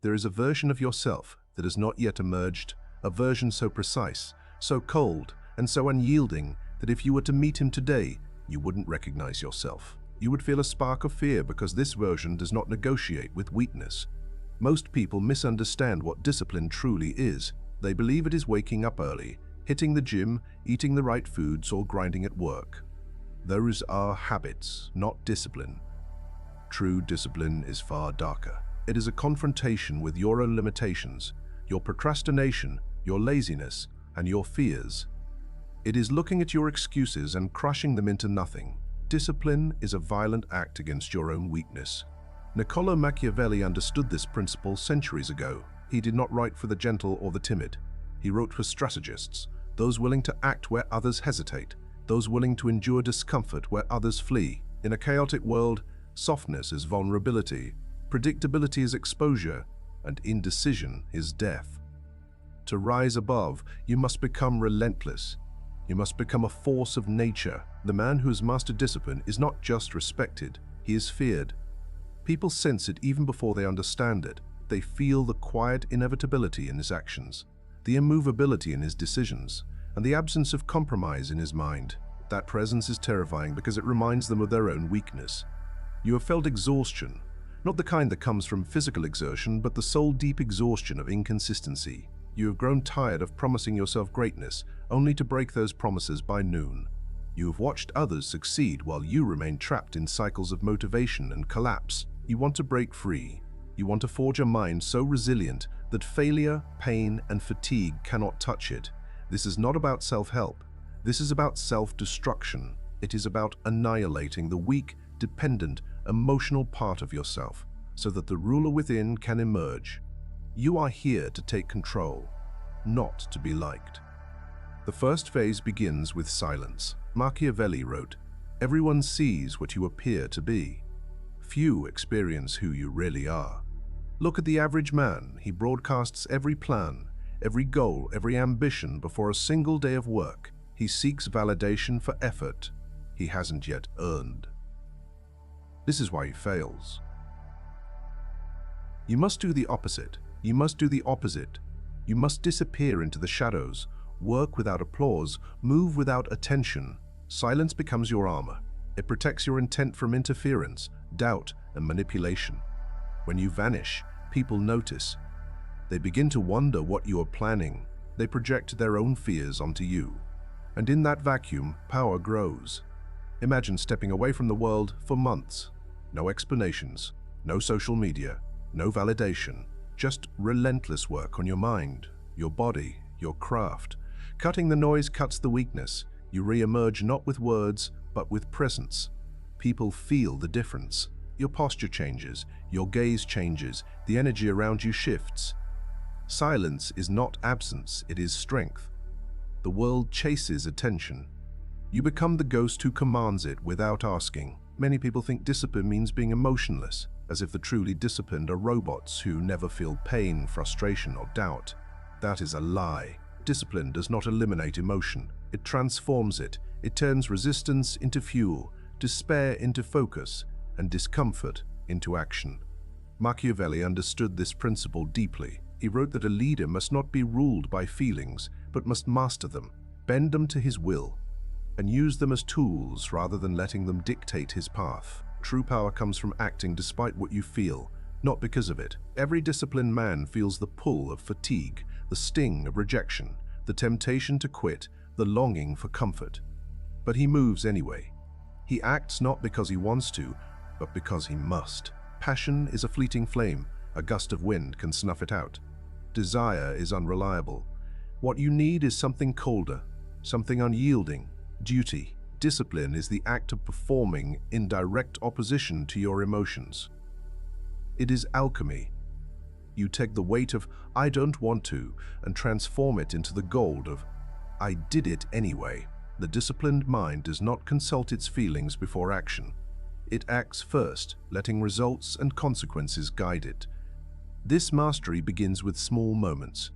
There is a version of yourself that has not yet emerged, a version so precise, so cold, and so unyielding that if you were to meet him today, you wouldn't recognize yourself. You would feel a spark of fear because this version does not negotiate with weakness. Most people misunderstand what discipline truly is. They believe it is waking up early, hitting the gym, eating the right foods, or grinding at work. Those are habits, not discipline. True discipline is far darker. It is a confrontation with your own limitations, your procrastination, your laziness, and your fears. It is looking at your excuses and crushing them into nothing. Discipline is a violent act against your own weakness. Niccolo Machiavelli understood this principle centuries ago. He did not write for the gentle or the timid. He wrote for strategists, those willing to act where others hesitate, those willing to endure discomfort where others flee. In a chaotic world, softness is vulnerability, predictability is exposure, and indecision is death. To rise above, you must become relentless. You must become a force of nature. The man who has mastered discipline is not just respected, he is feared. People sense it even before they understand it. They feel the quiet inevitability in his actions, the immovability in his decisions, and the absence of compromise in his mind. That presence is terrifying because it reminds them of their own weakness. You have felt exhaustion, not the kind that comes from physical exertion, but the soul-deep exhaustion of inconsistency. You have grown tired of promising yourself greatness, only to break those promises by noon. You have watched others succeed while you remain trapped in cycles of motivation and collapse. You want to break free. You want to forge a mind so resilient that failure, pain, and fatigue cannot touch it. This is not about self-help. This is about self-destruction. It is about annihilating the weak, dependent, emotional part of yourself so that the ruler within can emerge. You are here to take control, not to be liked. The first phase begins with silence. Machiavelli wrote, "Everyone sees what you appear to be. Few experience who you really are." Look at the average man. He broadcasts every plan, every goal, every ambition before a single day of work. He seeks validation for effort he hasn't yet earned. This is why he fails. You must do the opposite. You must do the opposite. You must disappear into the shadows, work without applause, move without attention. Silence becomes your armor. It protects your intent from interference, doubt, and manipulation. When you vanish, people notice. They begin to wonder what you are planning. They project their own fears onto you. And in that vacuum, power grows. Imagine stepping away from the world for months. No explanations, no social media, no validation, just relentless work on your mind, your body, your craft. Cutting the noise cuts the weakness. You re-emerge not with words, but with presence. People feel the difference. Your posture changes, your gaze changes, the energy around you shifts. Silence is not absence, it is strength. The world chases attention. You become the ghost who commands it without asking. Many people think discipline means being emotionless, as if the truly disciplined are robots who never feel pain, frustration, or doubt. That is a lie. Discipline does not eliminate emotion. It transforms it. It turns resistance into fuel, despair into focus, and discomfort into action. Machiavelli understood this principle deeply. He wrote that a leader must not be ruled by feelings, but must master them, bend them to his will, and use them as tools rather than letting them dictate his path. True power comes from acting despite what you feel, not because of it. Every disciplined man feels the pull of fatigue, the sting of rejection, the temptation to quit, the longing for comfort. But he moves anyway. He acts not because he wants to, but because he must. Passion is a fleeting flame. A gust of wind can snuff it out. Desire is unreliable. What you need is something colder, something unyielding. Duty. Discipline is the act of performing in direct opposition to your emotions. It is alchemy. You take the weight of "I don't want to" and transform it into the gold of "I did it anyway." The disciplined mind does not consult its feelings before action. It acts first, letting results and consequences guide it. This mastery begins with small moments.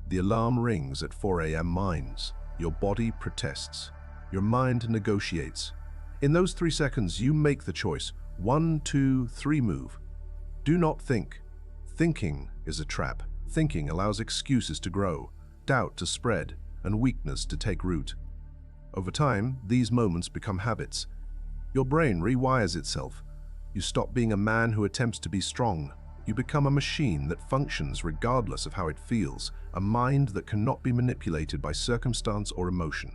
The alarm rings at 4 a.m. minds. Your body protests. Your mind negotiates. In those 3 seconds, you make the choice. 1, 2, 3, move. Do not think. Thinking is a trap. Thinking allows excuses to grow, doubt to spread, and weakness to take root. Over time, these moments become habits. Your brain rewires itself. You stop being a man who attempts to be strong. You become a machine that functions regardless of how it feels, a mind that cannot be manipulated by circumstance or emotion.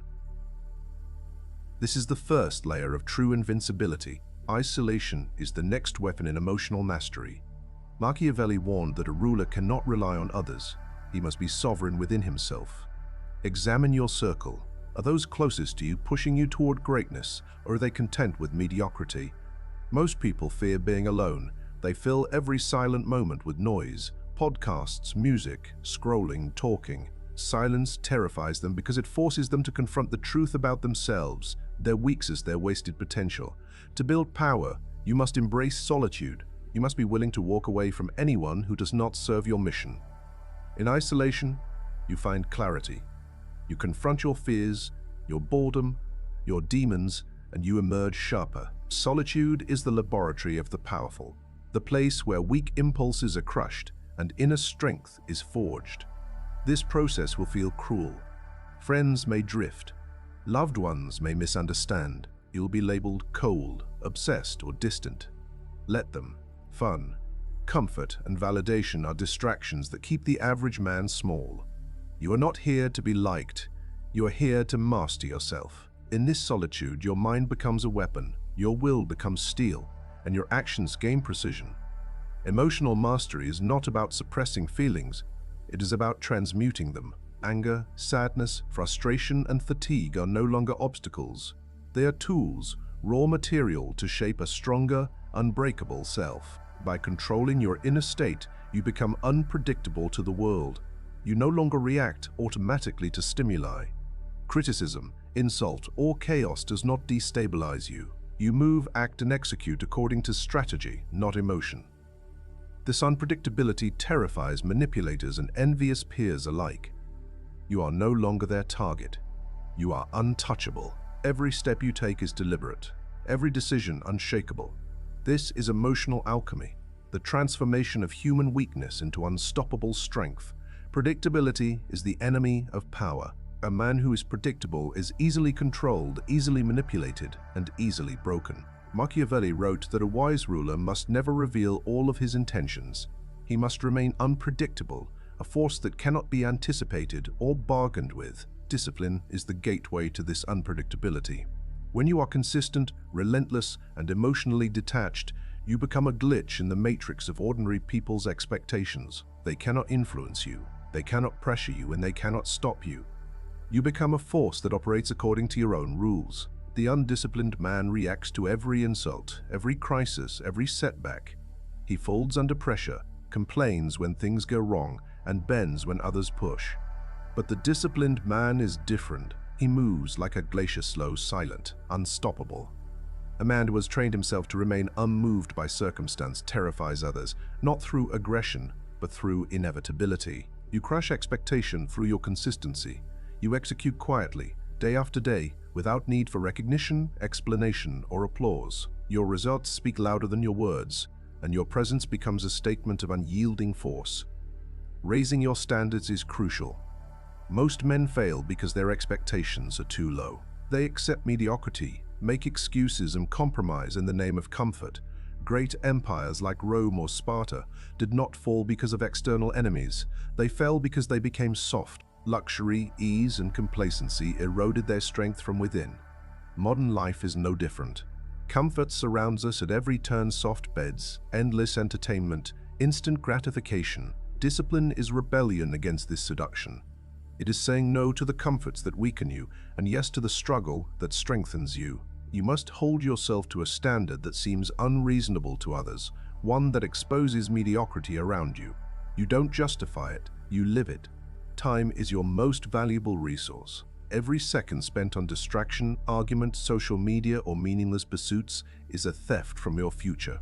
This is the first layer of true invincibility. Isolation is the next weapon in emotional mastery. Machiavelli warned that a ruler cannot rely on others. He must be sovereign within himself. Examine your circle. Are those closest to you pushing you toward greatness, or are they content with mediocrity? Most people fear being alone. They fill every silent moment with noise, podcasts, music, scrolling, talking. Silence terrifies them because it forces them to confront the truth about themselves, their weaknesses, their wasted potential. To build power, you must embrace solitude. You must be willing to walk away from anyone who does not serve your mission. In isolation, you find clarity. You confront your fears, your boredom, your demons, and you emerge sharper. Solitude is the laboratory of the powerful, the place where weak impulses are crushed and inner strength is forged. This process will feel cruel. Friends may drift. Loved ones may misunderstand. You'll be labeled cold, obsessed, or distant. Let them. Fun, comfort, and validation are distractions that keep the average man small. You are not here to be liked. You are here to master yourself. In this solitude, your mind becomes a weapon, your will becomes steel, and your actions gain precision. Emotional mastery is not about suppressing feelings. It is about transmuting them. Anger, sadness, frustration, and fatigue are no longer obstacles. They are tools, raw material to shape a stronger, unbreakable self. By controlling your inner state, you become unpredictable to the world. You no longer react automatically to stimuli. Criticism, insult, or chaos does not destabilize you. You move, act, and execute according to strategy, not emotion. This unpredictability terrifies manipulators and envious peers alike. You are no longer their target. You are untouchable. Every step you take is deliberate. Every decision unshakable. This is emotional alchemy, the transformation of human weakness into unstoppable strength. Predictability is the enemy of power. A man who is predictable is easily controlled, easily manipulated, and easily broken. Machiavelli wrote that a wise ruler must never reveal all of his intentions. He must remain unpredictable, a force that cannot be anticipated or bargained with. Discipline is the gateway to this unpredictability. When you are consistent, relentless, and emotionally detached, you become a glitch in the matrix of ordinary people's expectations. They cannot influence you, they cannot pressure you, and they cannot stop you. You become a force that operates according to your own rules. The undisciplined man reacts to every insult, every crisis, every setback. He folds under pressure, complains when things go wrong, and bends when others push. But the disciplined man is different. He moves like a glacier, slow, silent, unstoppable. A man who has trained himself to remain unmoved by circumstance terrifies others, not through aggression, but through inevitability. You crush expectation through your consistency. You execute quietly, day after day, without need for recognition, explanation, or applause. Your results speak louder than your words, and your presence becomes a statement of unyielding force. Raising your standards is crucial. Most men fail because their expectations are too low. They accept mediocrity, make excuses, and compromise in the name of comfort. Great empires like Rome or Sparta did not fall because of external enemies. They fell because they became soft. Luxury, ease, and complacency eroded their strength from within. Modern life is no different. Comfort surrounds us at every turn: soft beds, endless entertainment, instant gratification. Discipline is rebellion against this seduction. It is saying no to the comforts that weaken you and yes to the struggle that strengthens you. You must hold yourself to a standard that seems unreasonable to others, one that exposes mediocrity around you. You don't justify it, you live it. Time is your most valuable resource. Every second spent on distraction, argument, social media, or meaningless pursuits is a theft from your future.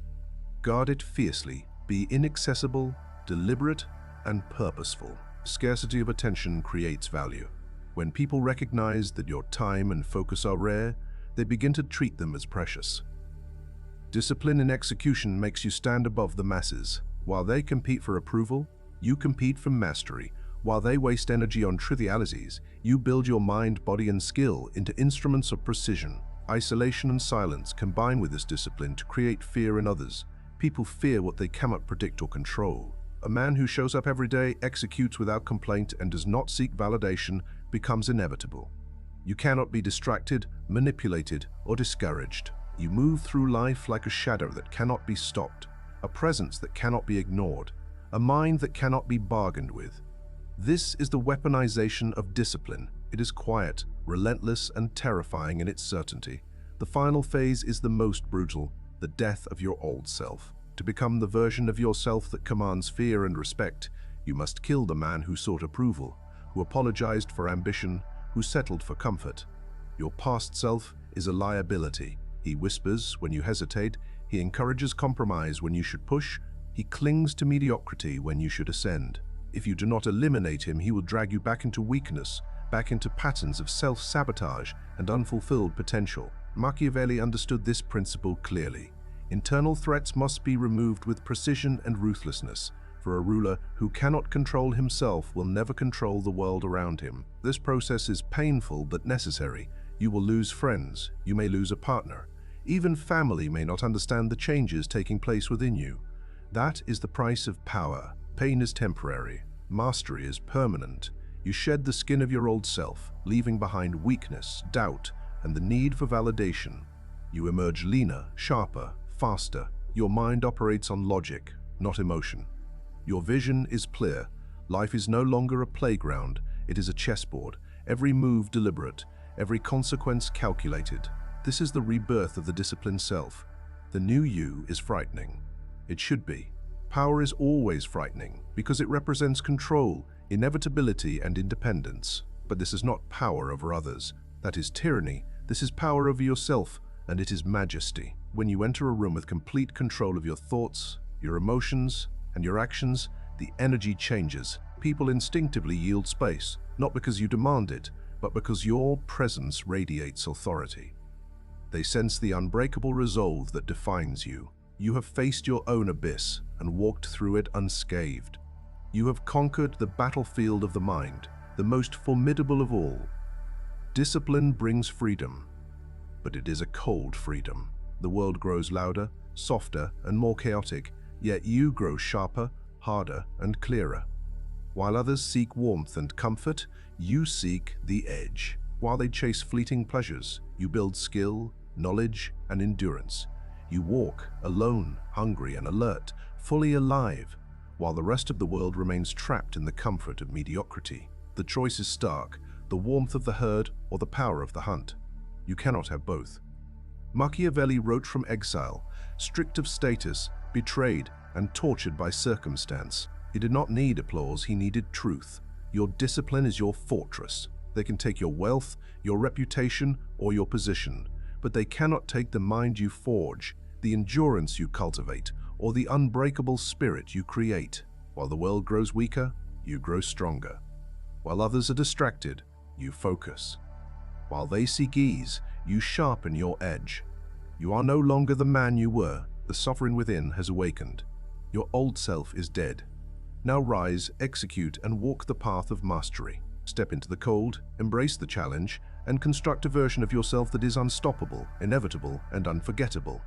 Guard it fiercely. Be inaccessible, deliberate, and purposeful. Scarcity of attention creates value. When people recognize that your time and focus are rare, they begin to treat them as precious. Discipline in execution makes you stand above the masses. While they compete for approval, you compete for mastery. While they waste energy on trivialities, you build your mind, body, and skill into instruments of precision. Isolation and silence combine with this discipline to create fear in others. People fear what they cannot predict or control. A man who shows up every day, executes without complaint, and does not seek validation becomes inevitable. You cannot be distracted, manipulated, or discouraged. You move through life like a shadow that cannot be stopped, a presence that cannot be ignored, a mind that cannot be bargained with. This is the weaponization of discipline. It is quiet, relentless, and terrifying in its certainty. The final phase is the most brutal, the death of your old self. To become the version of yourself that commands fear and respect, you must kill the man who sought approval, who apologized for ambition, who settled for comfort. Your past self is a liability. He whispers when you hesitate, he encourages compromise when you should push, he clings to mediocrity when you should ascend. If you do not eliminate him, he will drag you back into weakness, back into patterns of self-sabotage and unfulfilled potential. Machiavelli understood this principle clearly. Internal threats must be removed with precision and ruthlessness, for a ruler who cannot control himself will never control the world around him. This process is painful but necessary. You will lose friends, you may lose a partner. Even family may not understand the changes taking place within you. That is the price of power. Pain is temporary. Mastery is permanent. You shed the skin of your old self, leaving behind weakness, doubt, and the need for validation. You emerge leaner, sharper, faster. Your mind operates on logic, not emotion. Your vision is clear. Life is no longer a playground, it is a chessboard. Every move deliberate, every consequence calculated. This is the rebirth of the disciplined self. The new you is frightening. It should be. Power is always frightening because it represents control, inevitability, and independence. But this is not power over others. That is tyranny. This is power over yourself, and it is majesty. When you enter a room with complete control of your thoughts, your emotions, and your actions, the energy changes. People instinctively yield space, not because you demand it, but because your presence radiates authority. They sense the unbreakable resolve that defines you. You have faced your own abyss and walked through it unscathed. You have conquered the battlefield of the mind, the most formidable of all. Discipline brings freedom, but it is a cold freedom. The world grows louder, softer, and more chaotic, yet you grow sharper, harder, and clearer. While others seek warmth and comfort, you seek the edge. While they chase fleeting pleasures, you build skill, knowledge, and endurance. You walk alone, hungry and alert, fully alive, while the rest of the world remains trapped in the comfort of mediocrity. The choice is stark, the warmth of the herd or the power of the hunt. You cannot have both. Machiavelli wrote from exile, stripped of status, betrayed, and tortured by circumstance. He did not need applause, he needed truth. Your discipline is your fortress. They can take your wealth, your reputation, or your position, but they cannot take the mind you forge, the endurance you cultivate, or the unbreakable spirit you create. While the world grows weaker, you grow stronger. While others are distracted, you focus. While they seek ease, you sharpen your edge. You are no longer the man you were. The sovereign within has awakened. Your old self is dead. Now rise, execute, and walk the path of mastery. Step into the cold, embrace the challenge, and construct a version of yourself that is unstoppable, inevitable, and unforgettable.